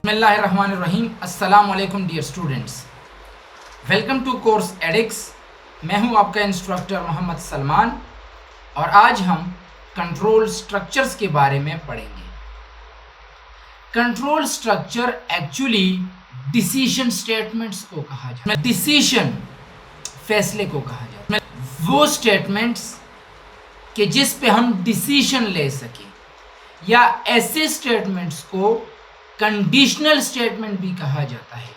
बिस्मिल्लाहिर्रहमानिर्रहीम। अस्सलाम वालेकुम dear students, welcome to course एडिक्स। मैं हूं आपका इंस्ट्रक्टर मोहम्मद सलमान और आज हम कंट्रोल स्ट्रक्चर्स के बारे में पढ़ेंगे। Control structure actually decision statements को कहा जाता है, डिसीजन फैसले को कहा जाता है, वो स्टेटमेंट्स कि जिस पे हम डिसीजन ले सकें, या ऐसे स्टेटमेंट्स को कंडीशनल स्टेटमेंट भी कहा जाता है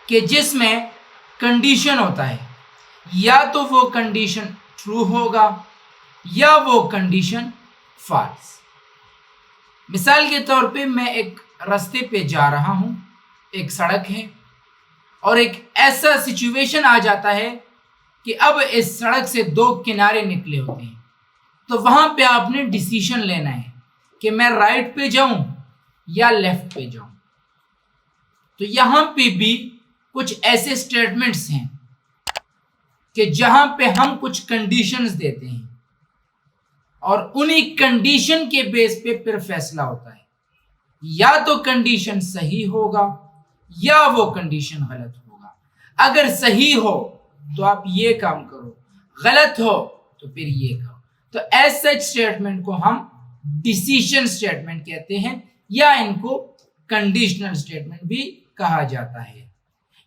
कि जिसमें कंडीशन होता है, या तो वो कंडीशन ट्रू होगा या वो कंडीशन फॉल्स। मिसाल के तौर पे मैं एक रास्ते पे जा रहा हूँ, एक सड़क है और एक ऐसा सिचुएशन आ जाता है कि अब इस सड़क से दो किनारे निकले होते हैं, तो वहाँ पे आपने डिसीजन लेना है कि मैं राइट पे जाऊँ या लेफ्ट पे जाऊं। तो यहां पे भी कुछ ऐसे स्टेटमेंट्स हैं कि जहां पे हम कुछ कंडीशंस देते हैं और उन्हीं कंडीशन के बेस पे फिर फैसला होता है, या तो कंडीशन सही होगा या वो कंडीशन गलत होगा। अगर सही हो तो आप ये काम करो, गलत हो तो फिर ये करो। तो एज सच स्टेटमेंट को हम डिसीजन स्टेटमेंट कहते हैं, या इनको कंडीशनल स्टेटमेंट भी कहा जाता है।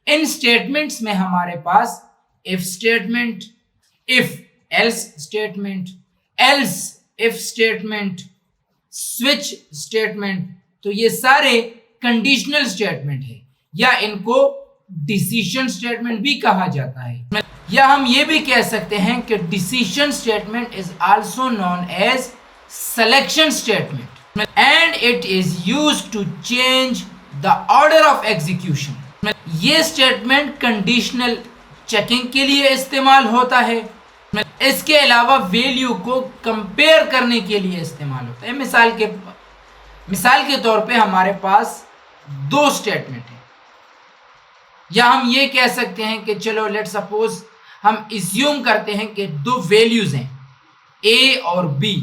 इन स्टेटमेंट्स में हमारे पास if statement, if else statement, else if statement, switch statement, तो ये सारे कंडीशनल स्टेटमेंट है, या इनको डिसीजन स्टेटमेंट भी कहा जाता है। या हम ये भी कह सकते हैं कि decision statement is also known as selection statement and it is used to change the order of execution। ये स्टेटमेंट कंडीशनल चेकिंग के लिए इस्तेमाल होता है। इसके अलावा वैल्यू को कंपेयर करने के लिए इस्तेमाल होता है। मिसाल के तौर पे हमारे पास दो स्टेटमेंट है, या हम ये कह सकते हैं कि चलो लेट सपोज हम इज्यूम करते हैं कि दो वैल्यूज हैं ए और बी,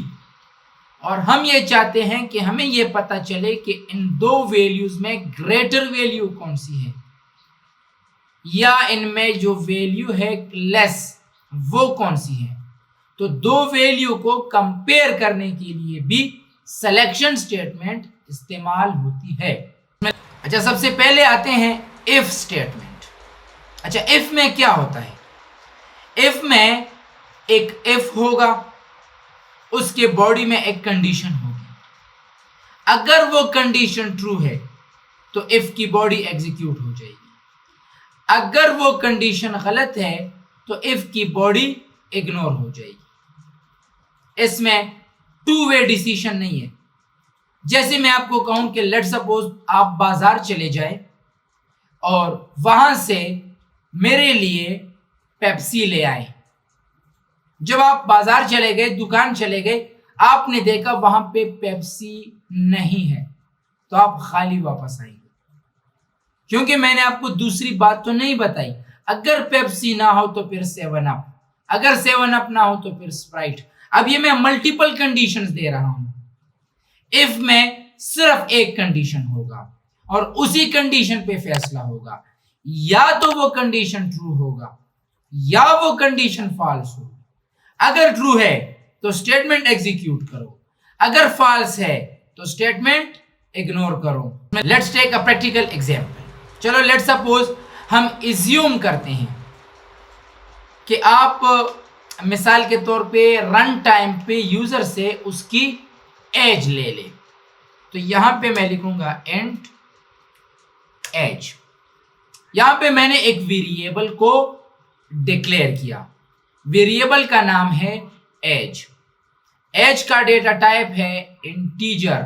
और हम ये चाहते हैं कि हमें ये पता चले कि इन दो वैल्यूज में ग्रेटर वैल्यू कौन सी है, या इनमें जो वैल्यू है लेस वो कौन सी है। तो दो वैल्यू को कंपेयर करने के लिए भी सिलेक्शन स्टेटमेंट इस्तेमाल होती है। अच्छा, सबसे पहले आते हैं इफ स्टेटमेंट। अच्छा, इफ में क्या होता है? इफ में एक इफ होगा, उसके बॉडी में एक कंडीशन होगी। अगर वो कंडीशन ट्रू है तो इफ की बॉडी एग्जीक्यूट हो जाएगी। अगर वो कंडीशन गलत है तो इफ की बॉडी इग्नोर हो जाएगी। इसमें टू वे डिसीजन नहीं है। जैसे मैं आपको कहूं कि लेट सपोज आप बाजार चले जाए और वहां से मेरे लिए पेप्सी ले आए। जब आप बाजार चले गए, दुकान चले गए, आपने देखा वहां पे पेप्सी नहीं है, तो आप खाली वापस आएंगे, क्योंकि मैंने आपको दूसरी बात तो नहीं बताई। अगर पेप्सी ना हो तो फिर 7 अप, अगर 7 अप ना हो तो फिर स्प्राइट। अब ये मैं मल्टीपल कंडीशंस दे रहा हूं। इफ में सिर्फ एक कंडीशन होगा और उसी कंडीशन पे फैसला होगा, या तो वो कंडीशन ट्रू होगा या वो कंडीशन फॉल्स होगा। अगर ट्रू है तो स्टेटमेंट एग्जीक्यूट करो, अगर फॉल्स है तो स्टेटमेंट इग्नोर करो। Let's take a practical example. चलो लेट्स सपोज हम इज्यूम करते हैं कि आप मिसाल के तौर पे रन टाइम पे यूजर से उसकी एज ले ले। तो यहां पे मैं लिखूंगा एंड एज। यहां पे मैंने एक वेरिएबल को डिक्लेयर किया। वेरिएबल का नाम है एज। एज का डेटा टाइप है इंटीजर।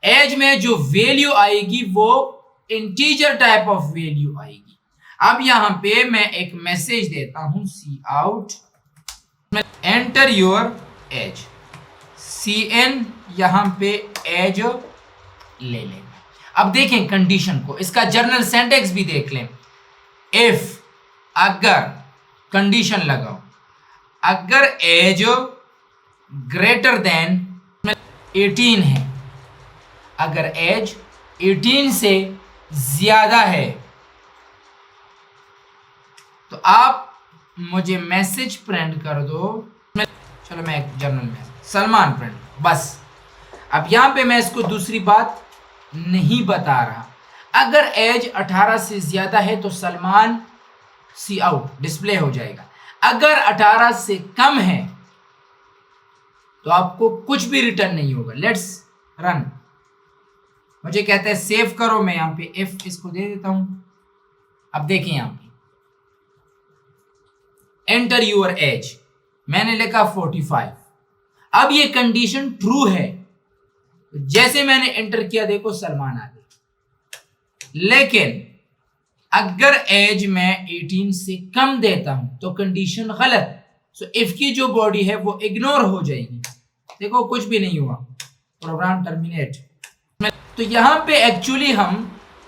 एज में जो वैल्यू आएगी वो इंटीजर टाइप ऑफ वैल्यू आएगी। अब यहां पे मैं एक मैसेज देता हूं, cout enter your age. CN यहां पे एज ले लें। अब देखें कंडीशन को, इसका जर्नल सिंटैक्स भी देख लें। इफ, अगर, कंडीशन लगाओ, अगर एज ग्रेटर देन 18 है, अगर एज 18 से ज्यादा है तो आप मुझे मैसेज प्रिंट कर दो। चलो मैं एक जनरल मैसेज सलमान प्रिंट, बस। अब यहां पे मैं इसको दूसरी बात नहीं बता रहा। अगर एज 18 से ज्यादा है तो सलमान सी आउट डिस्प्ले हो जाएगा। अगर 18 से कम है तो आपको कुछ भी रिटर्न नहीं होगा। Let's run. मुझे कहते हैं सेव करो, मैं यहां पे इफ इसको दे देता हूं। अब देखिए यहां पे एंटर यूर एज, मैंने लिखा 45। अब ये कंडीशन ट्रू है, जैसे मैंने एंटर किया देखो सलमान आ गया। लेकिन अगर एज मैं 18 से कम देता हूं तो कंडीशन गलत। सो इफ की जो बॉडी है वो इग्नोर हो जाएगी। देखो कुछ भी नहीं हुआ, प्रोग्राम टर्मिनेट। तो यहां पे एक्चुअली हम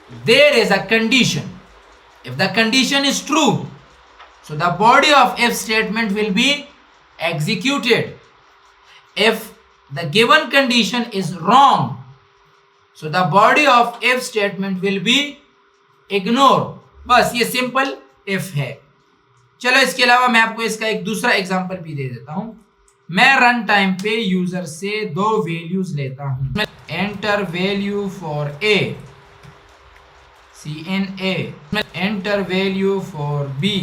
there is a condition. If the condition is true so the body of if statement will be executed. If the given condition is wrong so the body of if statement will be ignore। बस ये simple if है। चलो इसके अलावा मैं आपको इसका एक दूसरा एग्जांपल भी दे देता हूं। मैं रन टाइम पे यूजर से दो वैल्यूज लेता हूं। Enter value for a cn a, enter value for b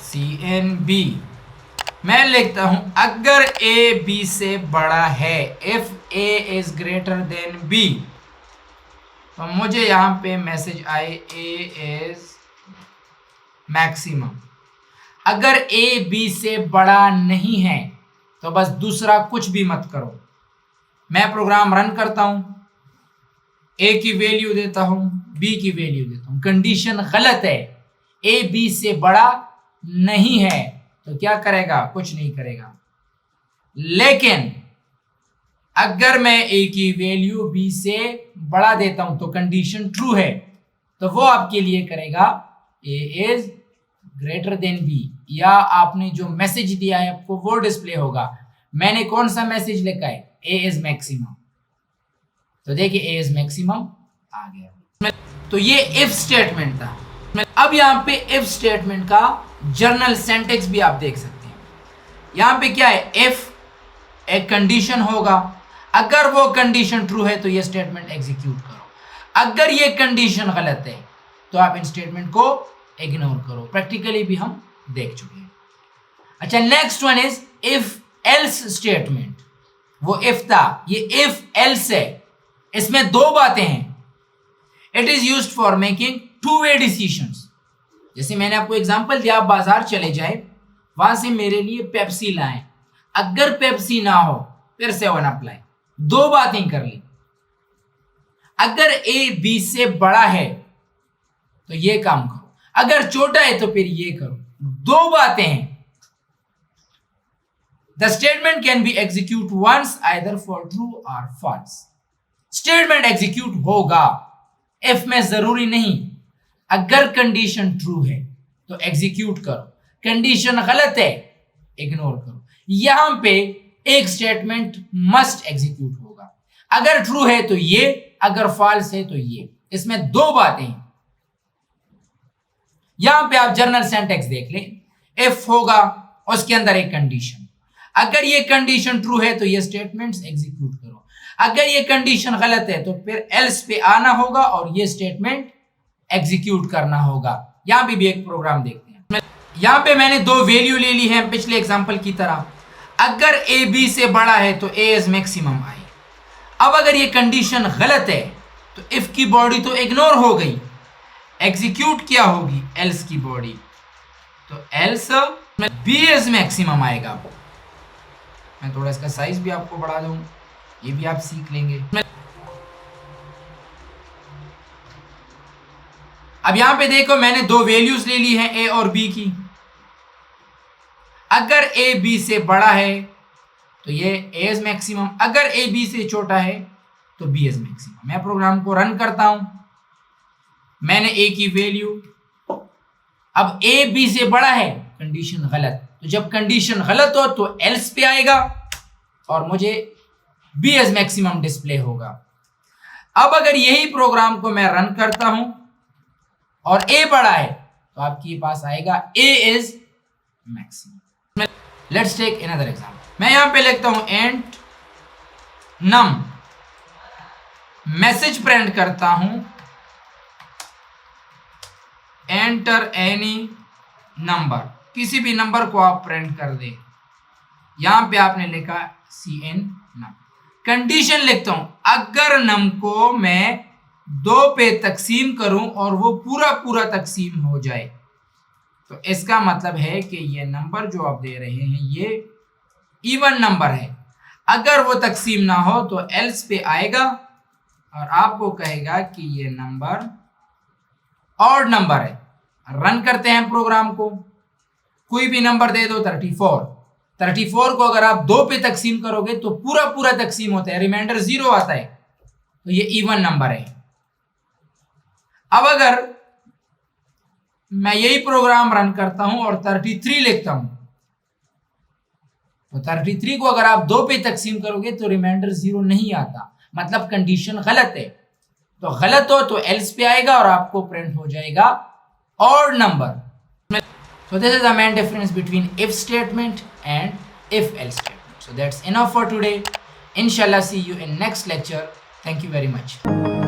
cn b। मैं लिखता हूं अगर a b से बड़ा है, if a is greater than b, तो मुझे यहां पे मैसेज आए a इज मैक्सिमम। अगर a b से बड़ा नहीं है तो बस दूसरा कुछ भी मत करो। मैं प्रोग्राम रन करता हूं, a की वैल्यू देता हूं, b की वैल्यू देता हूं, कंडीशन गलत है, a b से बड़ा नहीं है तो क्या करेगा? कुछ नहीं करेगा। लेकिन अगर मैं a की वैल्यू b से बड़ा देता हूं तो कंडीशन ट्रू है, तो वो आपके लिए करेगा a is greater than b, या आपने जो मैसेज दिया है आपको वो डिस्प्ले होगा। मैंने कौन सा मैसेज लिखा है? a is maximum. तो देखिए a इज मैक्सिमम आ गया। तो ये इफ स्टेटमेंट था। अब यहां पे इफ स्टेटमेंट का जर्नल सिंटैक्स भी आप देख सकते हैं। यहां पे क्या है? इफ एक कंडीशन होगा, अगर वो कंडीशन ट्रू है तो ये स्टेटमेंट एग्जीक्यूट करो। अगर ये कंडीशन गलत है तो आप इन स्टेटमेंट को इग्नोर करो। प्रैक्टिकली भी हम देख चुके हैं। अच्छा, next one is if else statement. वो इफ था, ये इफ एल्स है। इसमें दो बातें हैं। It is used for making two way decisions. जैसे मैंने आपको एग्जांपल दिया, आप बाजार चले जाए, वहां से मेरे लिए पेप्सी लाएं। अगर पेप्सी ना हो फिर 7 अप लाएं। दो बातें कर ली। अगर ए बी से बड़ा है तो ये काम करो, अगर छोटा है तो फिर ये करो। दो बातें हैं। The statement can be execute once either for true और फॉल्स। स्टेटमेंट एग्जीक्यूट होगा, इफ में जरूरी नहीं। अगर कंडीशन ट्रू है तो एग्जीक्यूट करो, कंडीशन गलत है इग्नोर करो। यहां पे एक स्टेटमेंट मस्ट एग्जीक्यूट होगा। अगर ट्रू है तो ये, अगर फॉल्स है तो ये। इसमें दो बातें हैं। यहां पे आप जर्नल सिंटैक्स देख लें। इफ होगा, उसके अंदर एक कंडीशन। अगर ये कंडीशन ट्रू है तो ये स्टेटमेंट्स एग्जीक्यूट करो। अगर ये कंडीशन गलत है तो फिर एल्स पे आना होगा और ये स्टेटमेंट एग्जीक्यूट करना होगा। यहां भी एक प्रोग्राम देखते हैं। यहां पे मैंने दो वैल्यू ले ली है पिछले एग्जांपल की तरह। अगर ए बी से बड़ा है तो ए इज मैक्सिमम आए। अब अगर ये कंडीशन गलत है तो इफ की बॉडी तो इग्नोर हो गई, एग्जीक्यूट क्या होगी? एल्स की बॉडी। तो एल्स बी इज मैक्सिमम आएगा। मैं थोड़ा इसका साइज भी आपको बढ़ा दूं, ये भी आप सीख लेंगे। अब यहां पे देखो, मैंने दो वैल्यूज ले ली हैं ए और बी की। अगर ए बी से बड़ा है तो ये ए इज मैक्सिमम, अगर ए बी से छोटा है तो बी इज मैक्सिमम। मैं प्रोग्राम को रन करता हूं, मैंने ए की वैल्यू, अब ए बी से बड़ा है, कंडीशन गलत। तो जब कंडीशन गलत हो तो एल्स पे आएगा और मुझे बी इज मैक्सिमम डिस्प्ले होगा। अब अगर यही प्रोग्राम को मैं रन करता हूं और a बड़ा है तो आपके पास आएगा a is maximum. Let's take another example. मैं यहां पे लिखता हूं एंड नम, मैसेज प्रिंट करता हूं एंटर एनी नंबर, किसी भी नंबर को आप प्रिंट कर दें। यहां पे आपने लिखा CN नम। कंडीशन लिखता हूं अगर नम को मैं 2 पे तकसीम करूं और वो पूरा पूरा तकसीम हो जाए तो इसका मतलब है कि ये नंबर जो आप दे रहे हैं ये इवन नंबर है। अगर वो तकसीम ना हो तो एल्स पे आएगा और आपको कहेगा कि ये नंबर ऑड नंबर है। रन करते हैं प्रोग्राम को, कोई भी नंबर दे दो 34 को अगर आप 2 पे तकसीम करोगे तो पूरा पूरा तकसीम होता है, रिमाइंडर 0 आता है, तो ये इवन नंबर है। अब अगर मैं यही प्रोग्राम रन करता हूं और 33 लिखता हूं तो 33 को अगर आप 2 पे तकसीम करोगे तो रिमाइंडर 0 नहीं आता, मतलब कंडीशन गलत है। तो गलत हो तो एल्स पे आएगा और आपको प्रिंट हो जाएगा odd number. So this is the main difference between if statement and if else statement. So that's enough for today. Inshallah see you in next lecture. Thank you very much.